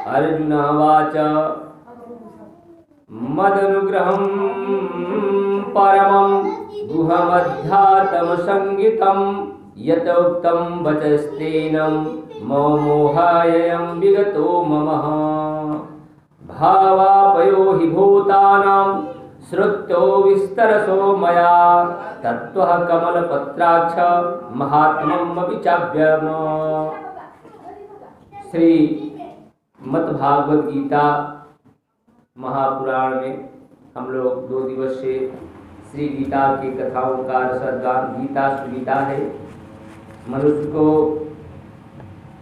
अर्जुनवाच मदनुग्रहं परमं गुहमध्यात्मसंगितं यतोक्तं वचस्तेन मो मोहायं विगतो ममः भावापयो हि भूतानां श्रुत्यो विस्तरसो मया तत्त्वः कमलपत्राक्ष महात्म्यमपि चाव्यम। श्री मद्भागवत गीता महापुराण में हम लोग 2 दिवस से श्री गीता की कथाओं का रसगान गीता सुगीता है। मनुष्य को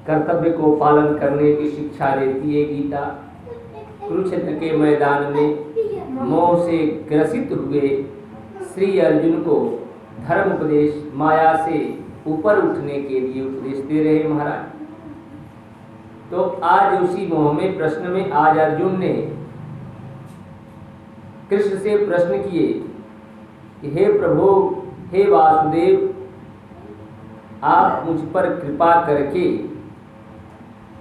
कर्तव्य को पालन करने की शिक्षा देती है गीता। कुरुक्षेत्र के मैदान में मोह से ग्रसित हुए श्री अर्जुन को धर्म उपदेश माया से ऊपर उठने के लिए उपदेश दे रहे महाराज। तो आज उसी मोह में प्रश्न में आज अर्जुन ने कृष्ण से प्रश्न किए कि हे प्रभु, हे वासुदेव, आप मुझ पर कृपा करके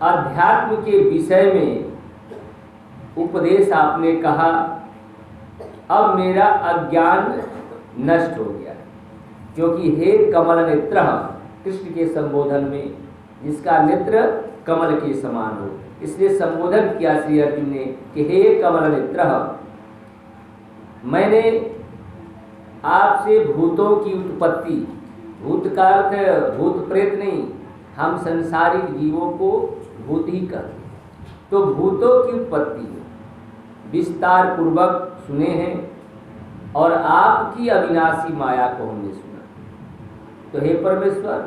अध्यात्म के विषय में उपदेश आपने कहा, अब मेरा अज्ञान नष्ट हो गया। क्योंकि हे कमल नेत्र, कृष्ण के संबोधन में जिसका नेत्र कमल के समान हो, इसलिए संबोधन किया श्री अर्जुन ने कि हे कमल नेत्र, मैंने आपसे भूतों की उत्पत्ति, भूत का अर्थ भूत प्रेत नहीं, हम संसारिक जीवों को भूत ही कहते, तो भूतों की उत्पत्ति विस्तार पूर्वक सुने हैं और आपकी अविनाशी माया को हमने सुना। तो हे परमेश्वर,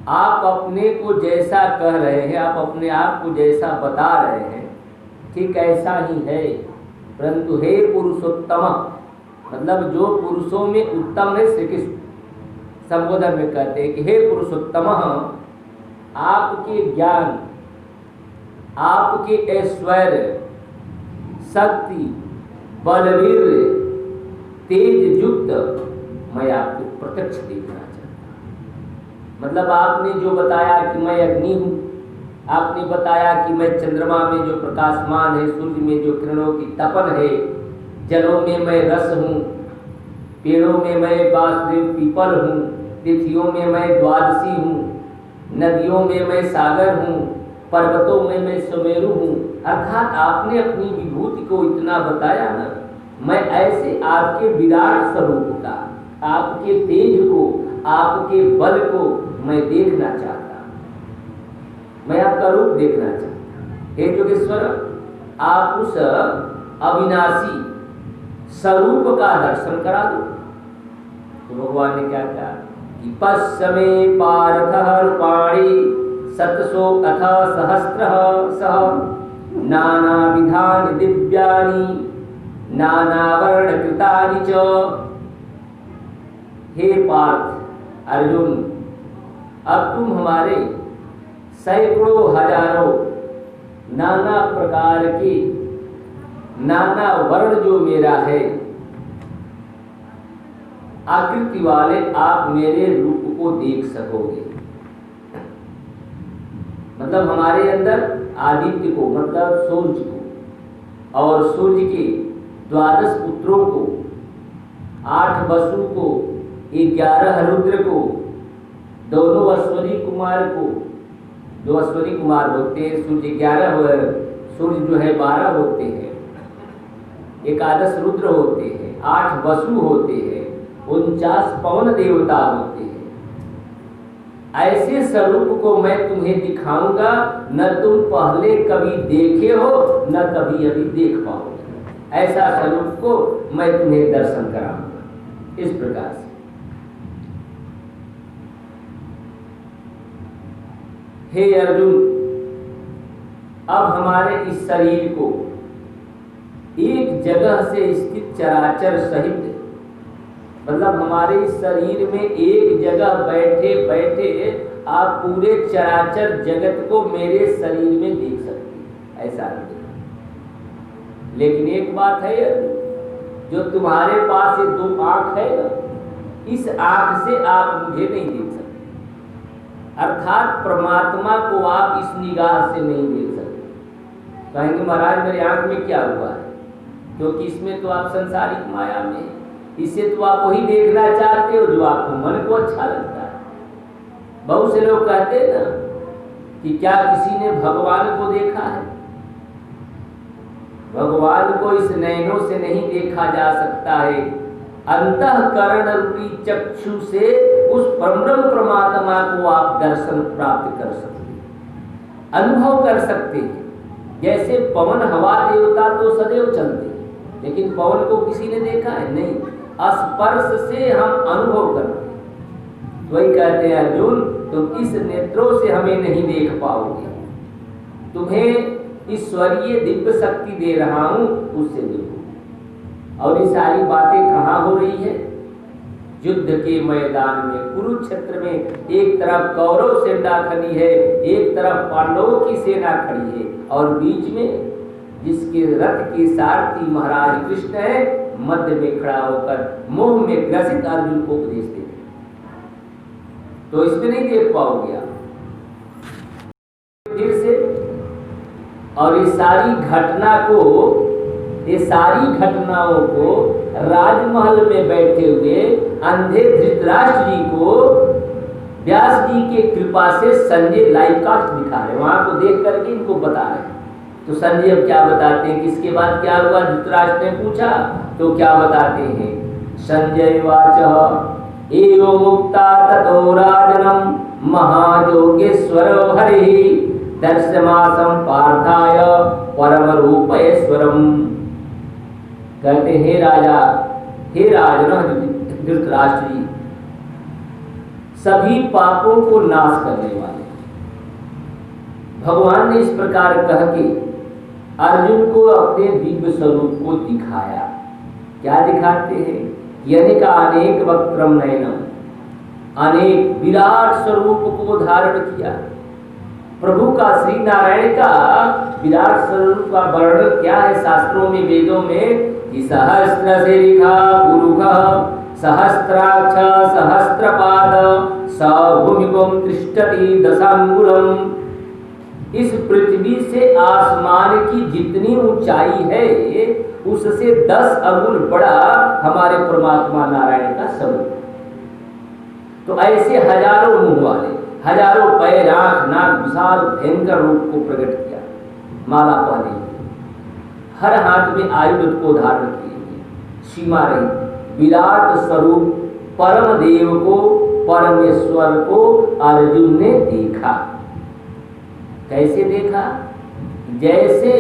आप अपने को जैसा कह रहे हैं, आप अपने आप को जैसा बता रहे हैं, ठीक ऐसा ही है। परंतु हे पुरुषोत्तम, मतलब जो पुरुषों में उत्तम है, श्री कृष्ण संबोधन में कहते हैं कि हे पुरुषोत्तम, आपके ज्ञान, आपके ऐश्वर्य, शक्ति, बलवीर, तेज युक्त मैं आपको प्रत्यक्ष देखना चाहता हूँ। मतलब आपने जो बताया कि मैं अग्नि हूँ, आपने बताया कि मैं चंद्रमा में जो प्रकाशमान है, सूर्य में जो किरणों की तपन है, जलों में मैं रस हूँ, पेड़ों में मैं वासुदेव पीपल हूँ, तिथियों में मैं द्वादशी हूँ, नदियों में मैं सागर हूँ, पर्वतों में मैं सुमेरु हूँ। अर्थात आपने अपनी विभूति को इतना बताया ना, मैं ऐसे आपके विराट स्वरूप का, आपके तेज को, आपके बल को मैं देखना चाहता हूँ, मैं आपका रूप देखना चाहता हूँ। हे योगेश्वर, आप उस अविनाशी स्वरूप का दर्शन करा दो। तो भगवान ने क्या कहा कि पश्चिमे पार्थः रूपाणि सतसो अथ सहस्रः सह नानाविधानि दिव्यानि नानावर्णकृतानि च। हे पार्थ, अर्जुन, अब तुम हमारे सैकड़ों हजारों नाना प्रकार के, नाना वर्ण जो मेरा है आकृति वाले आप मेरे रूप को देख सकोगे। मतलब हमारे अंदर आदित्य को, मतलब सूर्य को, और सूर्य के 12 पुत्रों को, 8 वसु को, 11 रुद्र को, दोनों अश्वनी कुमार को, 2 अश्वनी कुमार होते हैं, सूर्य 11 सूर्य जो है 12 होते हैं, 11 रुद्र होते हैं, 8 वसु होते हैं, 49 पवन देवता होते हैं। ऐसे स्वरूप को मैं तुम्हें दिखाऊंगा, न तुम पहले कभी देखे हो, न कभी अभी देख पाओगे। ऐसा स्वरूप को मैं तुम्हें दर्शन कराऊंगा। इस प्रकार से हे अर्जुन, अब हमारे इस शरीर को एक जगह से स्थित चराचर सहित, मतलब हमारे इस शरीर में एक जगह बैठे बैठे आप पूरे चराचर जगत को मेरे शरीर में देख सकते हैं, ऐसा नहीं। लेकिन एक बात है अर्जुन, जो तुम्हारे पास ये 2 आँख है ना, इस आँख से आप मुझे नहीं देख सकते। अर्थात परमात्मा को आप इस निगाह से नहीं देख सकते। कहेंगे महाराज मेरे आंख में क्या हुआ है, क्योंकि इसमें तो आप संसारिक माया में हैं, इससे तो आप वही देखना चाहते हो जो आपको मन को अच्छा लगता है। बहुत से लोग कहते हैं ना कि क्या किसी ने भगवान को देखा है? भगवान को इस नयनों से नहीं देखा जा सकता है, अंतःकरण रूपी चक्षु से उस परब्रह्म परमात्मा को आप दर्शन प्राप्त कर सकते हैं, अनुभव कर सकते हैं। जैसे पवन हवा देवता तो सदैव चलते हैं, लेकिन पवन को किसी ने देखा है? नहीं, स्पर्श से हम अनुभव करते हैं। वही कहते हैं अर्जुन, तुम इस नेत्रों से हमें नहीं देख पाओगे, तुम्हें ईश्वरीय दिव्य शक्ति दे रहा हूं, उससे देखो। और ये सारी बातें कहाँ हो रही है? युद्ध के मैदान में, कुरुक्षेत्र में। एक तरफ कौरव सेना खड़ी है, एक तरफ पांडवों की सेना खड़ी है, और बीच में जिसके रथ के सारथी महाराज कृष्ण है, मध्य में खड़ा होकर मोह में ग्रसित अर्जुन को उपदेश देते। तो इसमें नहीं देख पाओगे आप फिर से। और ये सारी घटनाओं को राजमहल में बैठे हुए अंधे धृतराष्ट्र जी को व्यास जी के कृपा से संजय लाइव कास्ट दिखा रहे, वहां को देख करके इनको बता रहे। तो संजय अब क्या बताते हैं कि इसके बाद क्या हुआ? धृतराष्ट्र ने पूछा तो क्या बताते हैं? संजय वाच एवं मुक्ता ततो राजनम महायोगेश्वर हरि दर्शमासम पार्थाय परम रूपेश्वरम। कहते हे राजा, हे राजन धृतराष्ट्र जी, सभी पापों को नाश करने वाले भगवान ने इस प्रकार कह के अर्जुन को अपने दिव्य स्वरूप को दिखाया। क्या दिखाते हैं? यानी का अनेक वक्त्रम नयनम, अनेक विराट स्वरूप को धारण किया। प्रभु का, श्री नारायण का विराट स्वरूप का वर्णन क्या है शास्त्रों में, वेदों में? कि सहस्र शिखा पुरुष सहस्राक्ष सहस्रपाद सभूमिकं तिष्ठति दशांगुलम। इस पृथ्वी से आसमान की जितनी ऊंचाई है उससे 10 अंगुल बड़ा हमारे परमात्मा नारायण का स्वरूप। तो ऐसे हजारों मुंह वाले, हजारों पैर, आंख, नाक, विशाल भयंकर रूप को प्रकट किया। माला पहने, हर हाथ में आयुध को धारण किए, सीमा रही विराट स्वरूप परम देव को, परमेश्वर को अर्जुन ने देखा। कैसे देखा? जैसे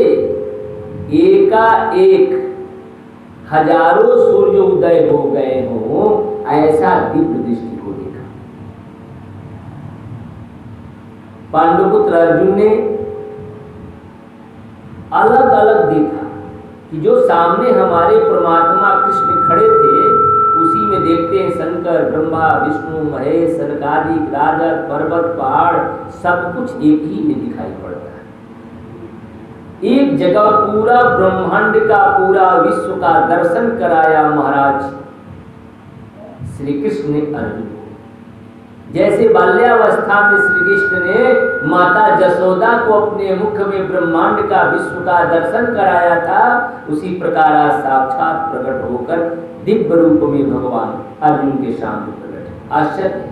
एकाएक हजारों सूर्य उदय हो गए हों, ऐसा दिव्य दृष्टि को देखा। पांडुपुत्र अर्जुन ने अलग अलग देखा कि जो सामने हमारे परमात्मा कृष्ण खड़े थे, उसी में देखते हैं शंकर, ब्रह्मा, विष्णु, महेश, सनकादिक, राजत, पर्वत, पहाड़, सब कुछ एक ही में दिखाई पड़ता है। एक जगह पूरा ब्रह्मांड का, पूरा विश्व का दर्शन कराया महाराज श्री कृष्ण ने अर्जुन को। जैसे बाल्यावस्था में श्री कृष्ण ने माता जसोदा को अपने मुख में ब्रह्मांड का, विश्व का दर्शन कराया था, उसी प्रकार आज साक्षात प्रकट होकर दिव्य रूप में भगवान अर्जुन के सामने प्रकट। आश्चर्य!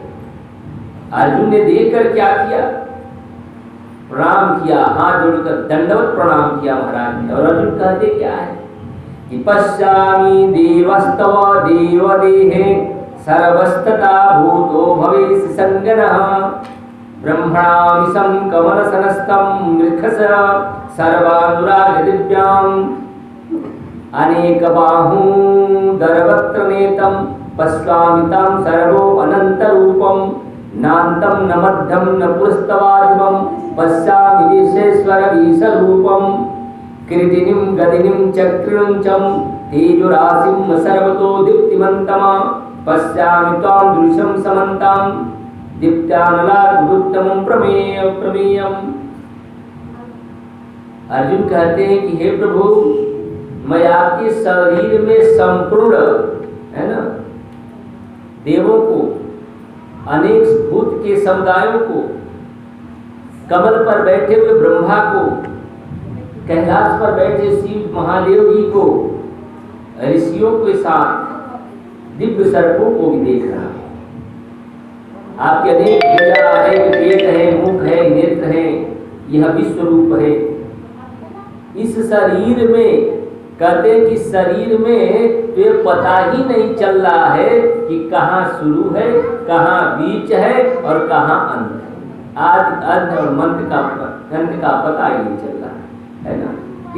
अर्जुन ने देखकर क्या किया? प्रणाम किया, हाथ जोड़कर दंडवत प्रणाम किया महाराज ने। और अर्जुन कहते क्या है कि पश्यामि देवस्तव देवदेहे सर्वस्तता भूतो भवेश संगनः ब्रह्मणामिशं कमलसनस्तं मृखस सर्वानुराग दिव्याम् अनेकबाहूदरवक्त्रनेतं पश्यामि तं सर्वो अनन्तरूपं नान्तं न मध्यं न पुरस्तवादिवं पश्यामि विश्वेश्वरवीशरूपं किरीटिनीं गदिनीं चक्रिणं चं तेजोराशिं सर्वतो दीप्तिमन्तम् पश्यामि त्वां दृश्यं समन्तं दीप्तानलाद्भुतमं प्रमेयम्। अर्जुन कहते हैं कि हे प्रभु, मैं आपके शरीर में संपूर्ण, है ना, देवों को, अनेक भूत के समुदायों को, कमल पर बैठे हुए ब्रह्मा को, कैलाश पर बैठे शिव महादेव जी को ऋषियों के साथ दिव्य सर्पों को भी देख रहा है। आपके अनेक भुजा है, पेट है, मुख है, नेत्र है, यह विश्व रूप है। इस शरीर में कहते हैं कि शरीर में तो ये पता ही नहीं चल रहा है कि कहाँ शुरू है, कहाँ बीच है और कहाँ अंत है। आदि अंत और अंत का पता ही नहीं चल रहा है ना।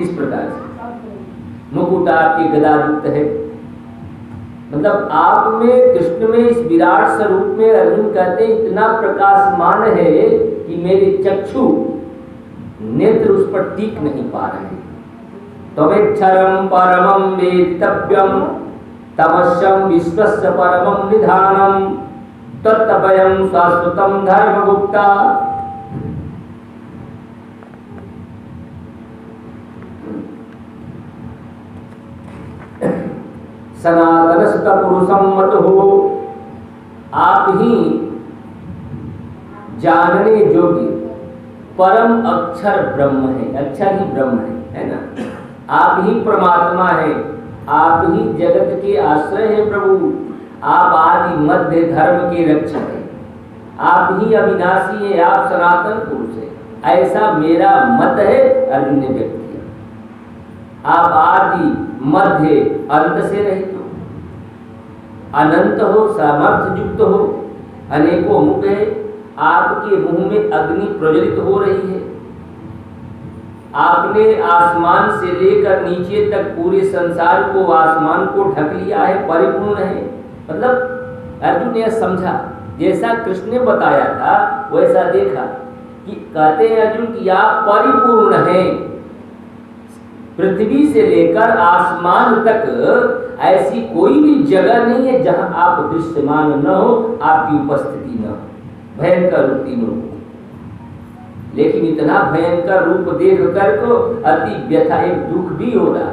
इस प्रकार से मुकुट आपकी गदायुक्त है, मतलब आप में कृष्ण में इस विराट स्वरूप में अर्जुन कहते हैं इतना प्रकाशमान है कि मेरे चक्षु नेत्र उस पर टिक नहीं पा रहे। त्वमेक्षरं परमं वेदितव्यं तमस्यं विश्वस्य परमं निधानं तत्तभयं शाश्वतं धर्मगुप्ता। सनातनस्थ पुरुषं मतहो, आप ही जानने योग्य परम अक्षर ब्रह्म है, अक्षर ही ब्रह्म है ना। आप ही परमात्मा है, आप ही जगत के आश्रय है प्रभु, आप आदि मध्य धर्म के रक्षक है, आप ही अविनाशी है, आप सनातन पुरुष है, ऐसा मेरा मत है। अर्जुन ने व्यक्त किया आप आदि मध्य अंत से रहित हो, अनंत हो, सामर्थ्य युक्त हो, अनेकों मुख है, आपके मुंह में अग्नि प्रज्वलित हो रही है, आपने आसमान से लेकर नीचे तक पूरे संसार को, आसमान को ढक लिया है, परिपूर्ण है। मतलब अर्जुन ने समझा जैसा कृष्ण ने बताया था वैसा देखा कि कहते हैं अर्जुन कि आप परिपूर्ण हैं, पृथ्वी से लेकर आसमान तक ऐसी कोई भी जगह नहीं है जहां आप दृश्यमान न हो, आपकी उपस्थिति न हो। भयंकर रूप तीनों, लेकिन इतना भयंकर रूप देख कर को अति व्यथा, एक दुख भी हो रहा।